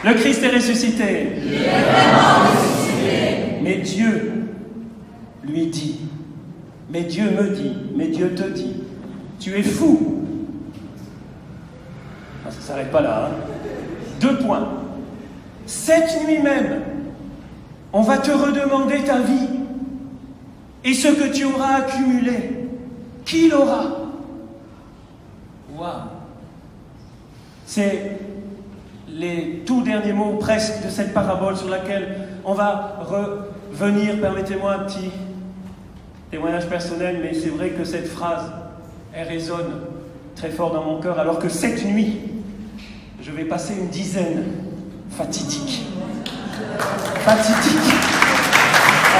Le Christ est ressuscité. Il est vraiment ressuscité. Mais Dieu lui dit, mais Dieu me dit, mais Dieu te dit, tu es fou. Ah, ça ne s'arrête pas là. 2 points. Cette nuit même, on va te redemander ta vie et ce que tu auras accumulé. Qui l'aura? Waouh! C'est les tout derniers mots presque de cette parabole sur laquelle on va revenir. Permettez-moi un petit témoignage personnel, mais c'est vrai que cette phrase, elle résonne très fort dans mon cœur, alors que cette nuit, je vais passer une dizaine fatidique. Fatidique.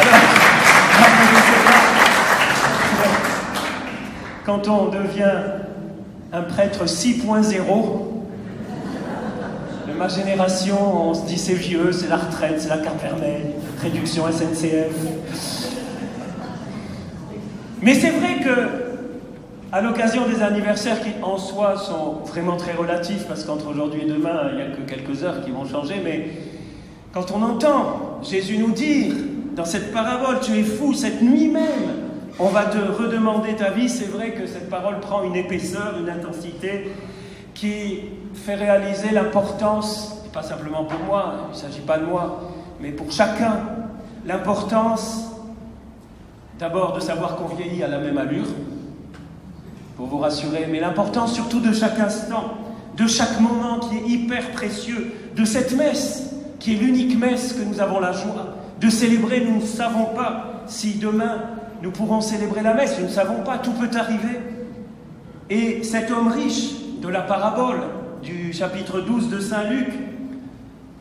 Alors, quand on devient un prêtre 6.0, de ma génération, on se dit c'est vieux, c'est la retraite, c'est la carte vermeille, réduction SNCF. Mais c'est vrai que, à l'occasion des anniversaires qui en soi sont vraiment très relatifs, parce qu'entre aujourd'hui et demain, il n'y a que quelques heures qui vont changer, mais quand on entend Jésus nous dire dans cette parabole, tu es fou, cette nuit même, on va te redemander ta vie, c'est vrai que cette parole prend une épaisseur, une intensité qui fait réaliser l'importance, pas simplement pour moi, il ne s'agit pas de moi, mais pour chacun, l'importance d'abord de savoir qu'on vieillit à la même allure, pour vous rassurer, mais l'importance surtout de chaque instant, de chaque moment qui est hyper précieux, de cette messe, qui est l'unique messe que nous avons la joie de célébrer. Nous ne savons pas si demain nous pourrons célébrer la messe, nous ne savons pas, tout peut arriver. Et cet homme riche de la parabole du chapitre 12 de Saint Luc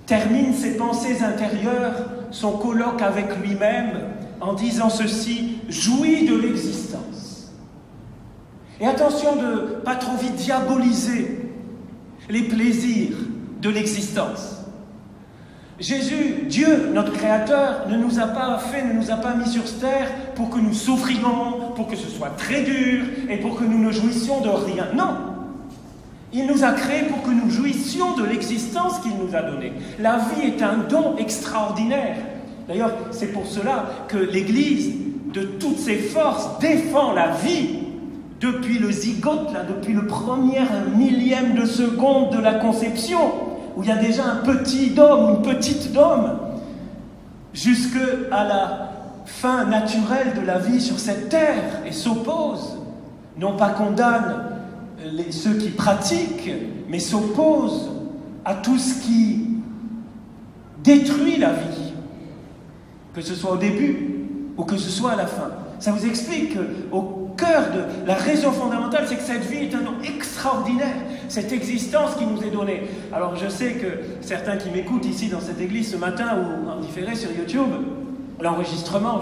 termine ses pensées intérieures, son colloque avec lui-même, en disant ceci: jouis de l'existence. Et attention de ne pas trop vite diaboliser les plaisirs de l'existence. Jésus, Dieu, notre Créateur, ne nous a pas mis sur cette terre pour que nous souffrions, pour que ce soit très dur et pour que nous ne jouissions de rien. Non! Il nous a créés pour que nous jouissions de l'existence qu'il nous a donnée. La vie est un don extraordinaire. D'ailleurs, c'est pour cela que l'Église, de toutes ses forces, défend la vie depuis le zygote, depuis le premier millième de seconde de la conception, où il y a déjà un petit d'homme, une petite d'homme, jusqu'à la fin naturelle de la vie sur cette terre, et s'oppose, non pas condamne ceux qui pratiquent, mais s'oppose à tout ce qui détruit la vie, que ce soit au début ou que ce soit à la fin. Ça vous explique qu'au cœur de la raison fondamentale, c'est que cette vie est un don extraordinaire, cette existence qui nous est donnée. Alors je sais que certains qui m'écoutent ici dans cette église ce matin ou en différé sur YouTube, l'enregistrement,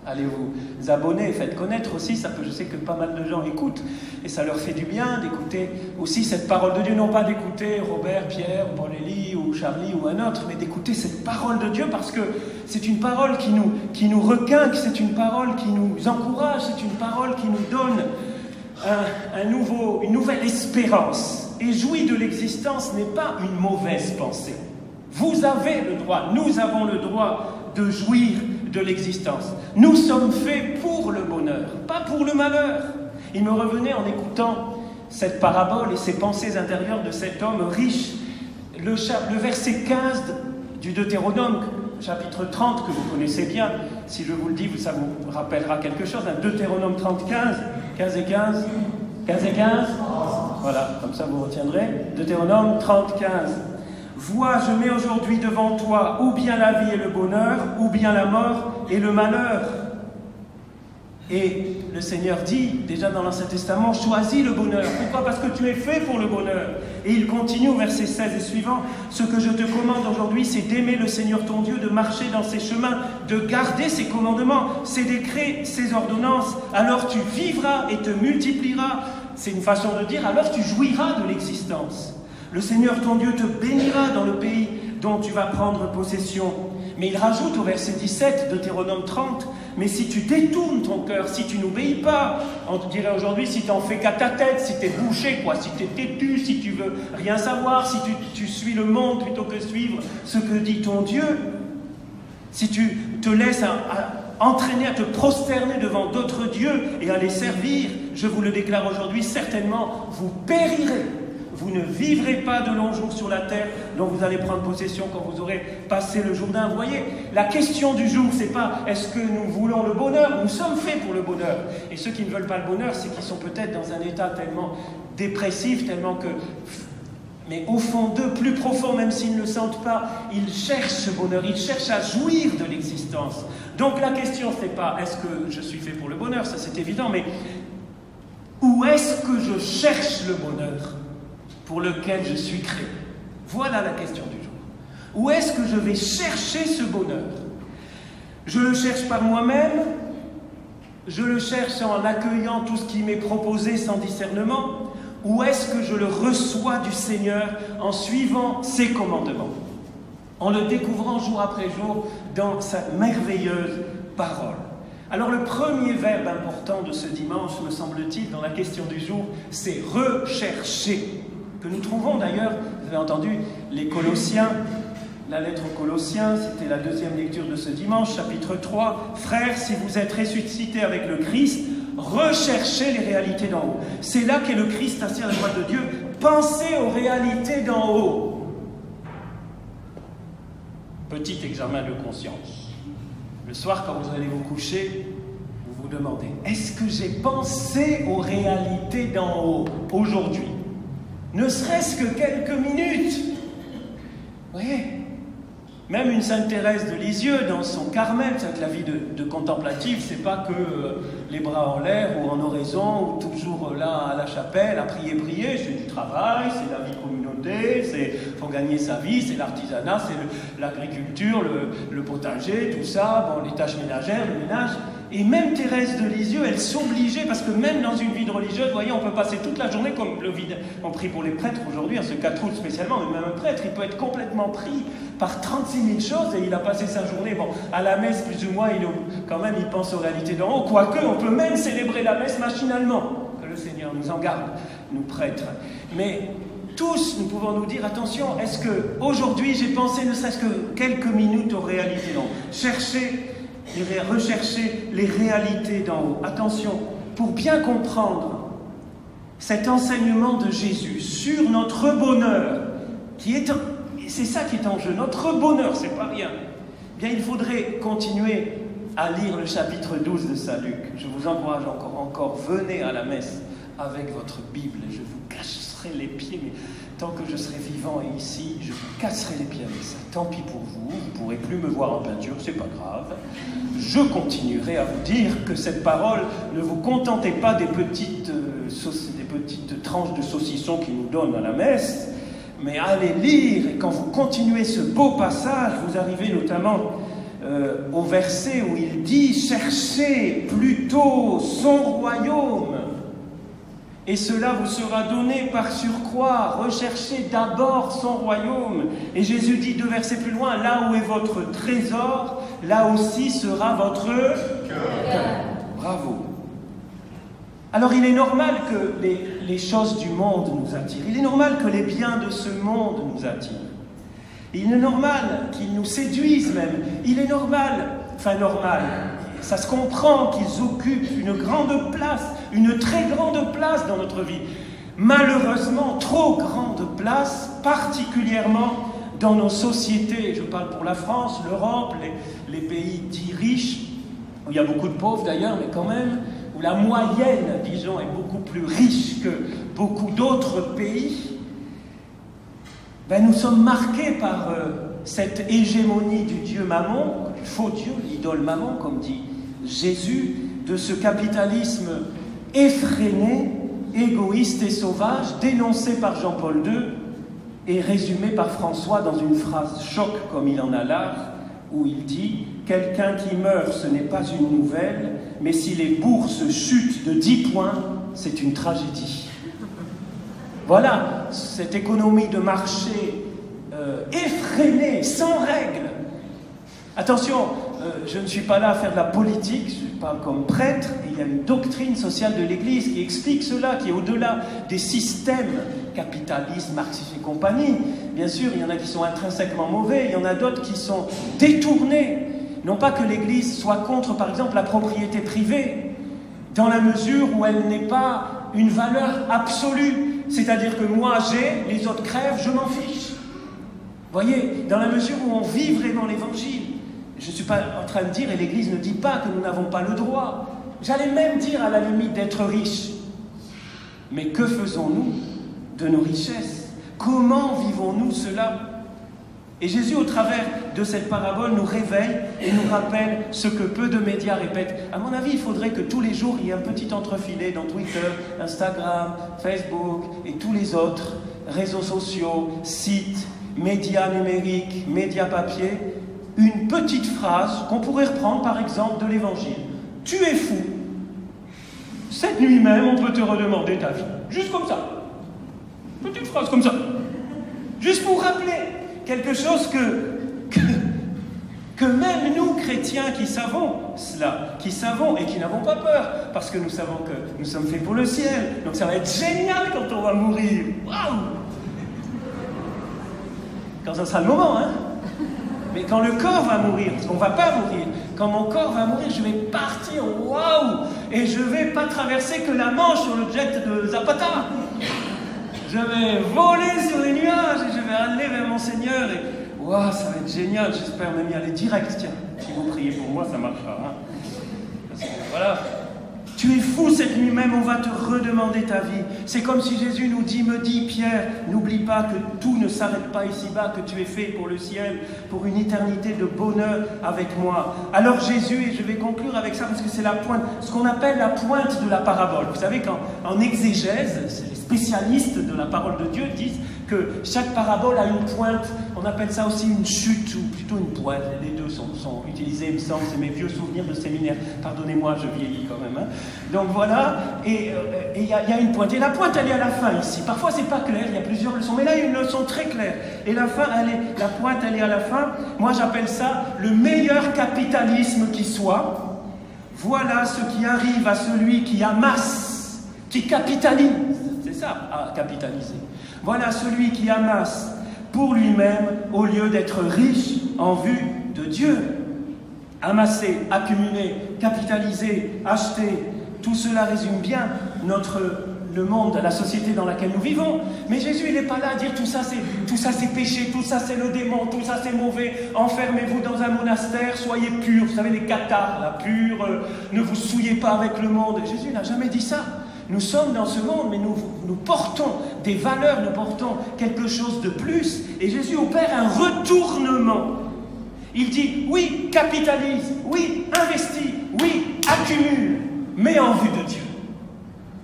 allez vous abonner, faites connaître aussi, je sais que pas mal de gens écoutent, et ça leur fait du bien d'écouter aussi cette parole de Dieu, non pas d'écouter Robert, Pierre, Paul-Élie ou Charlie ou un autre, mais d'écouter cette parole de Dieu, parce que c'est une parole qui nous requinque, c'est une parole qui nous encourage, c'est une parole qui nous donne une nouvelle espérance. Et jouir de l'existence n'est pas une mauvaise pensée. Vous avez le droit, nous avons le droit de jouir de l'existence. Nous sommes faits pour le bonheur, pas pour le malheur. Il me revenait en écoutant cette parabole et ces pensées intérieures de cet homme riche, le verset 15 du Deutéronome, chapitre 30, que vous connaissez bien. Si je vous le dis, ça vous rappellera quelque chose. Deutéronome 30, 15 et 15. 15 et 15 ? Voilà, comme ça vous retiendrez. Deutéronome 30, 15. Vois, je mets aujourd'hui devant toi ou bien la vie et le bonheur, ou bien la mort et le malheur. Et le Seigneur dit, déjà dans l'Ancien Testament, choisis le bonheur. Pourquoi ? Parce que tu es fait pour le bonheur. Et il continue au verset 16 et suivant, ce que je te commande aujourd'hui, c'est d'aimer le Seigneur ton Dieu, de marcher dans ses chemins, de garder ses commandements, ses décrets, ses ordonnances. Alors tu vivras et te multiplieras. C'est une façon de dire, alors tu jouiras de l'existence. Le Seigneur ton Dieu te bénira dans le pays dont tu vas prendre possession. Mais il rajoute au verset 17, Deutéronome 30, mais si tu détournes ton cœur, si tu n'obéis pas, on te dirait aujourd'hui, si tu n'en fais qu'à ta tête, si tu es bouché, quoi, si tu es têtu, si tu veux rien savoir, si tu suis le monde plutôt que suivre ce que dit ton Dieu, si tu te laisses entraîner à te prosterner devant d'autres dieux et à les servir, je vous le déclare aujourd'hui, certainement, vous périrez. Vous ne vivrez pas de longs jours sur la terre dont vous allez prendre possession quand vous aurez passé le Jourdain. Vous voyez, la question du jour, c'est pas est-ce que nous voulons le bonheur? Nous sommes faits pour le bonheur. Et ceux qui ne veulent pas le bonheur, c'est qu'ils sont peut-être dans un état tellement dépressif, tellement que... Mais au fond d'eux, plus profond, même s'ils ne le sentent pas, ils cherchent ce bonheur, ils cherchent à jouir de l'existence. Donc la question, c'est pas est-ce que je suis fait pour le bonheur, ça c'est évident, mais où est-ce que je cherche le bonheur pour lequel je suis créé? Voilà la question du jour. Où est-ce que je vais chercher ce bonheur? Je le cherche par moi-même, je le cherche en accueillant tout ce qui m'est proposé sans discernement, ou est-ce que je le reçois du Seigneur en suivant ses commandements, en le découvrant jour après jour dans sa merveilleuse parole? Alors le premier verbe important de ce dimanche, me semble-t-il, dans la question du jour, c'est « rechercher », que nous trouvons d'ailleurs, vous avez entendu, les Colossiens, la lettre aux Colossiens, c'était la deuxième lecture de ce dimanche, chapitre 3. « Frères, si vous êtes ressuscités avec le Christ, recherchez les réalités d'en haut. » C'est là qu'est le Christ assis à la droite de Dieu. Pensez aux réalités d'en haut. Petit examen de conscience. Le soir, quand vous allez vous coucher, vous vous demandez, est-ce que j'ai pensé aux réalités d'en haut aujourd'hui? Ne serait-ce que quelques minutes. Vous voyez, même une Sainte Thérèse de Lisieux, dans son Carmel, c'est que la vie de contemplative, c'est pas que les bras en l'air ou en oraison, ou toujours là à la chapelle, à prier, c'est du travail, c'est la vie communauté, c'est faut gagner sa vie, c'est l'artisanat, c'est l'agriculture, le potager, tout ça, bon, les tâches ménagères, le ménage. Et même Thérèse de Lisieux, elle s'obligeait, parce que même dans une vie de religieuse, vous voyez, on peut passer toute la journée, comme on prie pour les prêtres aujourd'hui, à ce 4 août spécialement, mais même un prêtre, il peut être complètement pris par 36 000 choses, et il a passé sa journée, bon, à la messe plus ou moins, quand même, il pense aux réalités d'en haut, quoique, on peut même célébrer la messe machinalement, que le Seigneur nous en garde, nous prêtres. Mais tous, nous pouvons nous dire, attention, est-ce que aujourd'hui j'ai pensé ne serait-ce que quelques minutes aux réalités d'en haut? Rechercher les réalités d'en haut. Attention, pour bien comprendre cet enseignement de Jésus sur notre bonheur, c'est ça qui est en jeu, notre bonheur, c'est pas rien. Bien, il faudrait continuer à lire le chapitre 12 de Saint Luc. Je vous encourage encore, venez à la messe avec votre Bible, je vous casserai les pieds, mais tant que je serai vivant et ici, je vous casserai les pieds avec ça. Tant pis pour vous, vous ne pourrez plus me voir en peinture, c'est pas grave. Je continuerai à vous dire que cette parole, ne vous contentez pas des petites tranches de saucisson qu'ils nous donnent à la messe, mais allez lire, et quand vous continuez ce beau passage, vous arrivez notamment au verset où il dit « Cherchez plutôt son royaume ». Et cela vous sera donné par surcroît. Recherchez d'abord son royaume. Et Jésus dit 2 versets plus loin, là où est votre trésor, là aussi sera votre cœur. Bravo. Alors il est normal que les choses du monde nous attirent. Il est normal que les biens de ce monde nous attirent. Il est normal qu'ils nous séduisent même. Il est normal, ça se comprend qu'ils occupent une grande place, une très grande place dans notre vie. Malheureusement, trop grande place, particulièrement dans nos sociétés. Je parle pour la France, l'Europe, les pays dits riches, où il y a beaucoup de pauvres d'ailleurs, mais quand même, où la moyenne, disons, est beaucoup plus riche que beaucoup d'autres pays. Nous sommes marqués par cette hégémonie du dieu Mammon, du faux dieu, l'idole Mammon, comme dit Jésus, de ce capitalisme effréné, égoïste et sauvage, dénoncé par Jean-Paul II et résumé par François dans une phrase choc comme il en a l'art, où il dit « Quelqu'un qui meurt, ce n'est pas une nouvelle, mais si les bourses chutent de 10 points, c'est une tragédie. » Voilà, cette économie de marché effrénée, sans règles. Attention, je ne suis pas là à faire de la politique, je parle comme prêtre, et il y a une doctrine sociale de l'Église qui explique cela, qui est au-delà des systèmes capitalistes, marxistes et compagnie. Bien sûr, il y en a qui sont intrinsèquement mauvais, il y en a d'autres qui sont détournés. Non pas que l'Église soit contre, par exemple, la propriété privée, dans la mesure où elle n'est pas une valeur absolue. C'est-à-dire que moi j'ai, les autres crèvent, je m'en fiche. Vous voyez, dans la mesure où on vit vraiment l'Évangile. Je ne suis pas en train de dire, et l'Église ne dit pas que nous n'avons pas le droit. J'allais même dire à la limite d'être riche. Mais que faisons-nous de nos richesses? Comment vivons-nous cela? Et Jésus, au travers de cette parabole, nous réveille et nous rappelle ce que peu de médias répètent. À mon avis, il faudrait que tous les jours, il y ait un petit entrefilet dans Twitter, Instagram, Facebook et tous les autres réseaux sociaux, sites, médias numériques, médias papier, une petite phrase qu'on pourrait reprendre par exemple de l'Évangile. Tu es fou. Cette nuit même, on peut te redemander ta vie. Juste comme ça. Petite phrase comme ça. Juste pour rappeler quelque chose que même nous, chrétiens, qui savons cela, qui savons et qui n'avons pas peur, parce que nous savons que nous sommes faits pour le ciel. Donc ça va être génial quand on va mourir. Waouh! Quand ça sera le moment, hein? Mais quand le corps va mourir, parce qu'on ne va pas mourir, quand mon corps va mourir, je vais partir, waouh! Et je ne vais pas traverser que la Manche sur le jet de Zapata. Je vais voler sur les nuages et je vais aller vers mon Seigneur. Et waouh, ça va être génial, j'espère même y aller direct. Tiens, si vous priez pour moi, ça marchera. Hein? Parce que voilà. Tu es fou cette nuit même, on va te redemander ta vie. C'est comme si Jésus nous dit, me dit Pierre, n'oublie pas que tout ne s'arrête pas ici-bas, que tu es fait pour le ciel, pour une éternité de bonheur avec moi. Alors Jésus, et je vais conclure avec ça parce que c'est la pointe, ce qu'on appelle la pointe de la parabole. Vous savez qu'en exégèse, les spécialistes de la parole de Dieu disent que chaque parabole a une pointe, on appelle ça aussi une chute ou plutôt une pointe. Les deux sont utilisés, il me semble, c'est mes vieux souvenirs de séminaire. Pardonnez-moi, je vieillis quand même. Hein. Donc voilà, et il y a une pointe. Et la pointe, elle est à la fin ici. Parfois, c'est pas clair, il y a plusieurs leçons, mais là, il y a une leçon très claire. Et la pointe, elle est à la fin. Moi, j'appelle ça le meilleur capitalisme qui soit. Voilà ce qui arrive à celui qui amasse, qui capitalise. C'est ça, à capitaliser. Voilà celui qui amasse pour lui-même au lieu d'être riche en vue de Dieu. Amasser, accumuler, capitaliser, acheter, tout cela résume bien le monde, la société dans laquelle nous vivons. Mais Jésus, il n'est pas là à dire tout ça c'est péché, tout ça c'est le démon, tout ça c'est mauvais, enfermez-vous dans un monastère, soyez purs, vous savez les cathares, là, purs, ne vous souillez pas avec le monde. Jésus n'a jamais dit ça. Nous sommes dans ce monde, mais nous portons des valeurs, nous portons quelque chose de plus. Et Jésus opère un retournement. Il dit, oui, capitalise, oui, investis, oui, accumule, mais en vue de Dieu.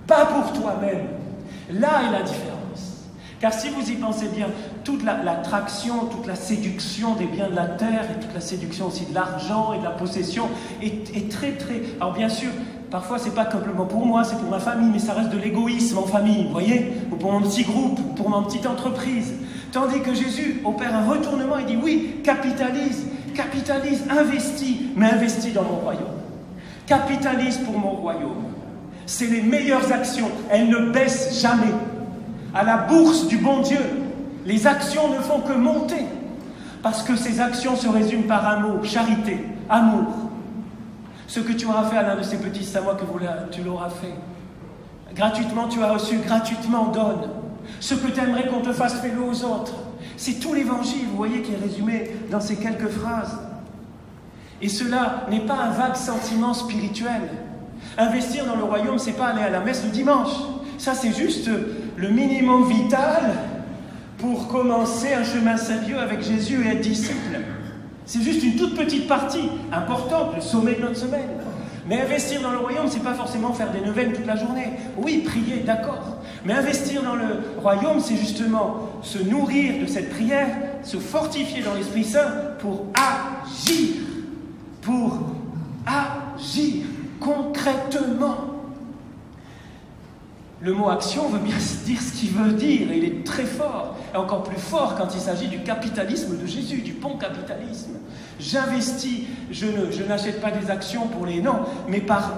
Pas pour toi-même. Là est la différence. Car si vous y pensez bien, toute l'attraction, toute la séduction des biens de la terre, et toute la séduction aussi de l'argent et de la possession est très, très... Alors bien sûr, parfois c'est pas simplement pour moi, c'est pour ma famille, mais ça reste de l'égoïsme en famille, vous voyez, ou pour mon petit groupe, ou pour ma petite entreprise. Tandis que Jésus opère un retournement, il dit oui, capitalise, investis, mais investis dans mon royaume. Capitalise pour mon royaume. C'est les meilleures actions, elles ne baissent jamais. À la bourse du bon Dieu, les actions ne font que monter. Parce que ces actions se résument par un mot, charité, amour. Ce que tu auras fait à l'un de ces petits Samois que tu l'auras fait. Gratuitement, tu as reçu, gratuitement, donne. Ce que tu aimerais qu'on te fasse, fais-le aux autres. C'est tout l'évangile, vous voyez, qui est résumé dans ces quelques phrases. Et cela n'est pas un vague sentiment spirituel. Investir dans le royaume, c'est pas aller à la messe le dimanche. Ça, c'est juste le minimum vital pour commencer un chemin sérieux avec Jésus et être disciple. C'est juste une toute petite partie, importante, le sommet de notre semaine. Mais investir dans le royaume, c'est pas forcément faire des neuvaines toute la journée. Oui, prier, d'accord. Mais investir dans le royaume, c'est justement se nourrir de cette prière, se fortifier dans l'Esprit Saint pour agir. Pour agir concrètement. Le mot action veut bien dire ce qu'il veut dire, et il est très fort, et encore plus fort quand il s'agit du capitalisme de Jésus, du bon capitalisme. J'investis, je n'achète pas des actions pour les... Non, mais par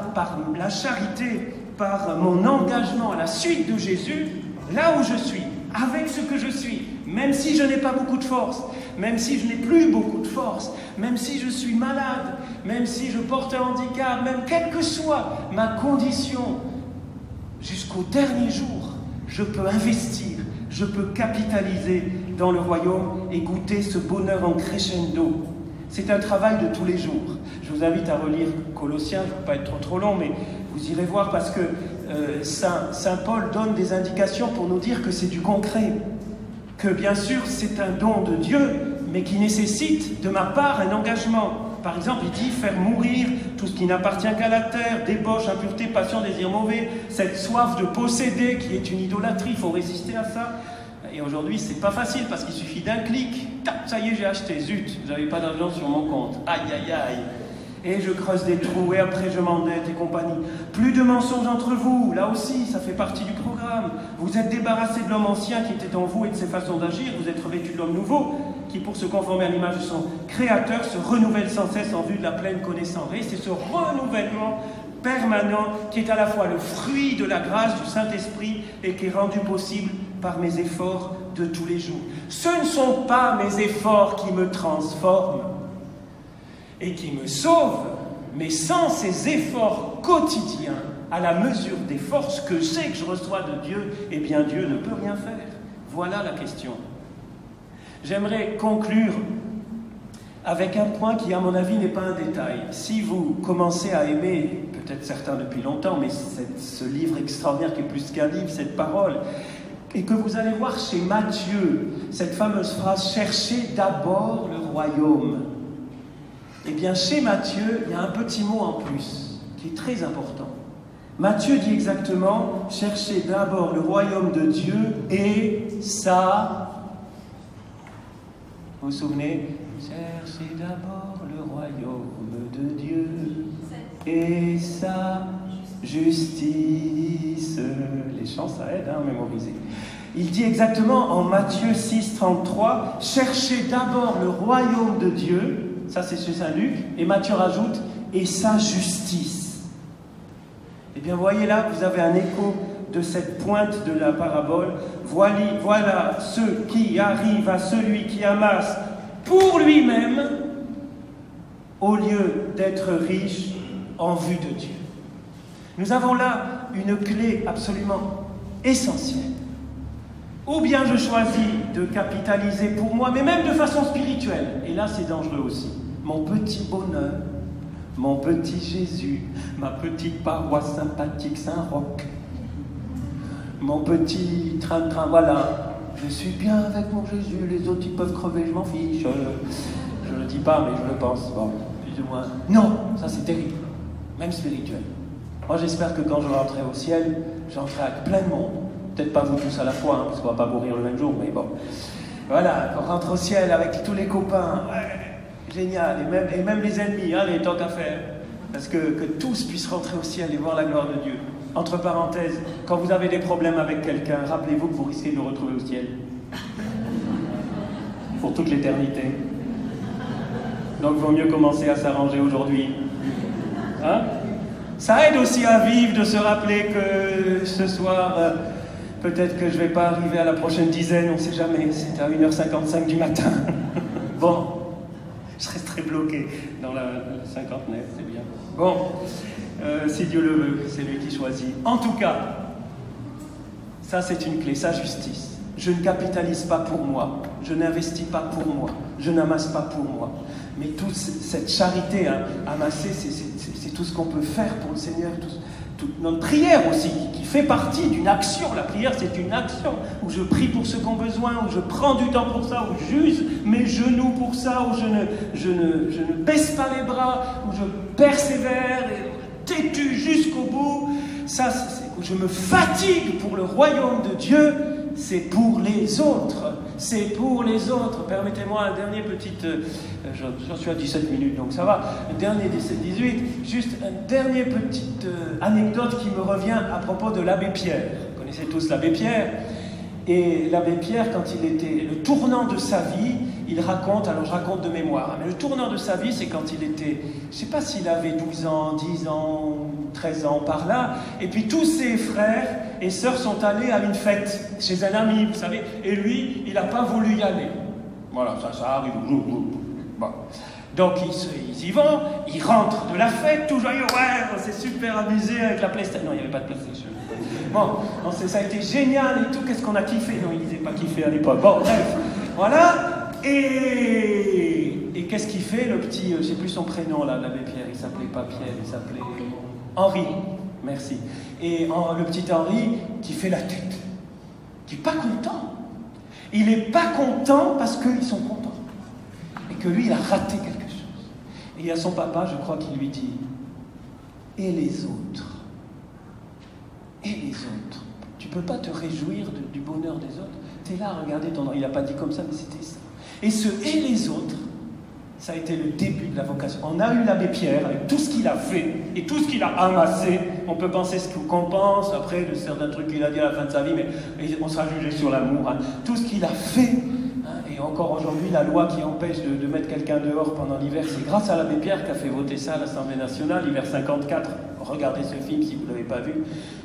la charité, par mon engagement à la suite de Jésus, là où je suis, avec ce que je suis, même si je n'ai pas beaucoup de force, même si je n'ai plus beaucoup de force, même si je suis malade, même si je porte un handicap, même quelle que soit ma condition, jusqu'au dernier jour, je peux investir, je peux capitaliser dans le royaume et goûter ce bonheur en crescendo. C'est un travail de tous les jours. Je vous invite à relire Colossiens, je ne vais pas être trop long, mais vous irez voir parce que Saint Paul donne des indications pour nous dire que c'est du concret, que bien sûr c'est un don de Dieu, mais qui nécessite de ma part un engagement. Par exemple, il dit faire mourir tout ce qui n'appartient qu'à la terre, débauche, impureté, passion, désir mauvais, cette soif de posséder qui est une idolâtrie, il faut résister à ça. Et aujourd'hui, c'est pas facile parce qu'il suffit d'un clic, tac, ça y est, j'ai acheté, zut, j'avais pas d'argent sur mon compte, aïe aïe aïe. Et je creuse des trous, et après je m'endette et compagnie. Plus de mensonges entre vous, là aussi, ça fait partie du programme. Vous êtes débarrassé de l'homme ancien qui était en vous et de ses façons d'agir, vous êtes revêtu de l'homme nouveau, qui pour se conformer à l'image de son Créateur se renouvelle sans cesse en vue de la pleine connaissance. Et c'est ce renouvellement permanent qui est à la fois le fruit de la grâce du Saint-Esprit et qui est rendu possible par mes efforts de tous les jours. Ce ne sont pas mes efforts qui me transforment et qui me sauvent, mais sans ces efforts quotidiens, à la mesure des forces que j'ai que je reçois de Dieu, eh bien Dieu ne peut rien faire. Voilà la question. J'aimerais conclure avec un point qui, à mon avis, n'est pas un détail. Si vous commencez à aimer, peut-être certains depuis longtemps, mais ce livre extraordinaire qui est plus qu'un livre, cette parole, et que vous allez voir chez Matthieu, cette fameuse phrase « Cherchez d'abord le royaume ». Eh bien, chez Matthieu, il y a un petit mot en plus, qui est très important. Matthieu dit exactement « Cherchez d'abord le royaume de Dieu et sa... » Vous vous souvenez? Cherchez d'abord le royaume de Dieu et sa justice. Les chants, ça aide à mémoriser. Il dit exactement en Matthieu 6, 33, « Cherchez d'abord le royaume de Dieu », ça c'est chez Saint Luc, et Matthieu rajoute « et sa justice ». Eh bien, voyez là, vous avez un écho de cette pointe de la parabole. Voilà ce qui arrive à celui qui amasse pour lui-même, au lieu d'être riche en vue de Dieu. Nous avons là une clé absolument essentielle. Ou bien je choisis de capitaliser pour moi, mais même de façon spirituelle. Et là, c'est dangereux aussi. Mon petit bonheur, mon petit Jésus, ma petite paroisse sympathique Saint-Roch, mon petit train-train, voilà. Je suis bien avec mon Jésus, les autres ils peuvent crever, je m'en fiche. Je ne le dis pas, mais je le pense. Bon, plus ou moins. Non, ça c'est terrible, même spirituel. Moi j'espère que quand je rentrerai au ciel, j'entrerai avec plein de monde. Peut-être pas vous tous à la fois, hein, parce qu'on ne va pas mourir le même jour, mais bon. Voilà, qu'on rentre au ciel avec tous les copains. Ouais, génial, et même les ennemis, hein, les tant qu'à faire. Parce que tous puissent rentrer au ciel et voir la gloire de Dieu. Entre parenthèses, quand vous avez des problèmes avec quelqu'un, rappelez-vous que vous risquez de le retrouver au ciel. Pour toute l'éternité. Donc il vaut mieux commencer à s'arranger aujourd'hui. Hein? Ça aide aussi à vivre de se rappeler que ce soir, peut-être que je ne vais pas arriver à la prochaine dizaine, on ne sait jamais, c'est à 1h55 du matin. Bon, je resterai bloqué dans la cinquantenaire, c'est bien. Bon, si Dieu le veut, c'est lui qui choisit. En tout cas, ça c'est une clé, sa justice. Je ne capitalise pas pour moi, je n'investis pas pour moi, je n'amasse pas pour moi. Mais toute cette charité amassée, c'est tout ce qu'on peut faire pour le Seigneur, toute notre prière aussi, qui fait partie d'une action. La prière, c'est une action où je prie pour ceux qui ont besoin, où je prends du temps pour ça, où j'use mes genoux pour ça, où je ne baisse pas les bras, où je persévère, et têtu jusqu'au bout. Ça, où je me fatigue pour le royaume de Dieu, c'est pour les autres. C'est pour les autres. Permettez-moi un dernier petit... j'en suis à 17 minutes, donc ça va. Un dernier 17-18. Juste une dernière petite anecdote qui me revient à propos de l'abbé Pierre. connaissez tous l'abbé Pierre. Et l'abbé Pierre, quand il était le tournant de sa vie, il raconte, alors je raconte de mémoire, mais le tournant de sa vie, c'est quand il était, je ne sais pas s'il avait 12 ans, 10 ans, 13 ans par là, et puis tous ses frères et sœurs sont allés à une fête chez un ami, vous savez, et lui, il n'a pas voulu y aller. Voilà, ça arrive. Bon. Donc ils y vont, ils rentrent de la fête, tout joyeux, ouais, on s'est super amusé avec la PlayStation. Non, il n'y avait pas de PlayStation. Bon, ça a été génial et tout, qu'est-ce qu'on a kiffé? Non, ils n'avaient pas kiffé à l'époque. Bon, bref, voilà. Et qu'est-ce qu'il fait, le petit, je ne sais plus son prénom là, l'abbé Pierre, il s'appelait pas Pierre, il s'appelait Henri. Merci. Et le petit Henri qui fait la tête, qui n'est pas content. Il n'est pas content parce qu'ils sont contents. Et que lui, il a raté quelque chose. Et il y a son papa, je crois, qui lui dit « Et les autres? Et les autres? Tu ne peux pas te réjouir du bonheur des autres? Tu es là, regardez ton... » Il n'a pas dit comme ça, mais c'était ça. Et ce « et les autres », ça a été le début de la vocation. On a eu l'abbé Pierre, avec tout ce qu'il a fait et tout ce qu'il a amassé. On peut penser ce qu'on pense, après, de certains trucs qu'il a dit à la fin de sa vie, mais on sera jugé sur l'amour. Hein. Tout ce qu'il a fait, hein, et encore aujourd'hui, la loi qui empêche de mettre quelqu'un dehors pendant l'hiver, c'est grâce à l'abbé Pierre qui a fait voter ça à l'Assemblée nationale, l'hiver 54. Regardez ce film si vous ne l'avez pas vu.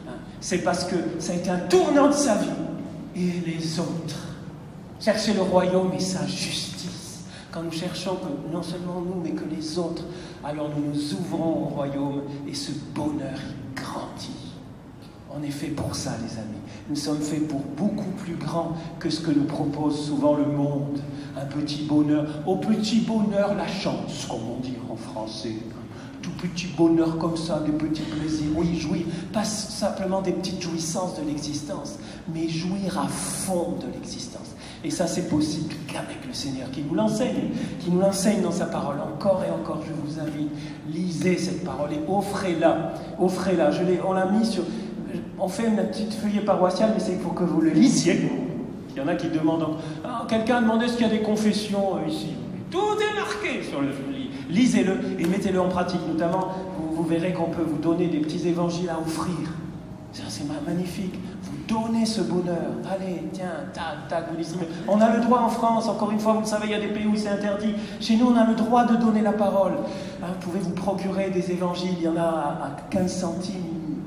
Hein. C'est parce que ça a été un tournant de sa vie. Et les autres, chercher le royaume et sa justice. Quand nous cherchons que non seulement nous, mais que les autres, alors nous nous ouvrons au royaume et ce bonheur, il grandit. On est fait pour ça, les amis. Nous sommes faits pour beaucoup plus grand que ce que nous propose souvent le monde. Un petit bonheur. Au petit bonheur, la chance, comme on dit en français. Tout petit bonheur comme ça, des petits plaisirs. Oui, jouir. Pas simplement des petites jouissances de l'existence, mais jouir à fond de l'existence. Et ça, c'est possible qu'avec le Seigneur qui nous l'enseigne dans sa parole. Encore et encore, je vous invite, lisez cette parole et offrez-la. Offrez-la. On l'a mis sur... On fait une petite feuillet paroissiale, mais c'est pour que vous le lisiez. Il y en a qui demandent... quelqu'un a demandé s'il y a des confessions ici. Tout est marqué sur le livre. Lisez-le et mettez-le en pratique. Notamment, vous verrez qu'on peut vous donner des petits évangiles à offrir. C'est magnifique. Vous donnez ce bonheur. Allez, tiens, tac, tac, vous distribuez. On a le droit en France, encore une fois, vous le savez, il y a des pays où c'est interdit. Chez nous, on a le droit de donner la parole. Hein, vous pouvez vous procurer des évangiles, il y en a à 15 centimes.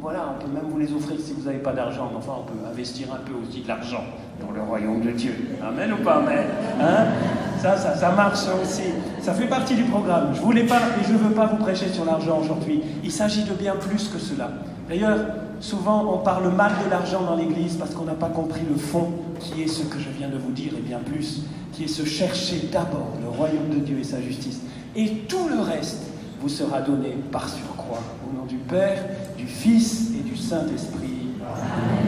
Voilà, on peut même vous les offrir si vous n'avez pas d'argent. Mais enfin, on peut investir un peu aussi de l'argent pour le royaume de Dieu. Amen ou pas amen, hein? Ça marche aussi. Ça fait partie du programme. Je voulais pas et je ne veux pas vous prêcher sur l'argent aujourd'hui. Il s'agit de bien plus que cela. D'ailleurs, souvent on parle mal de l'argent dans l'Église parce qu'on n'a pas compris le fond qui est ce que je viens de vous dire et bien plus, qui est se chercher d'abord le royaume de Dieu et sa justice. Et tout le reste vous sera donné par surcroît. Au nom du Père, du Fils et du Saint-Esprit. Amen.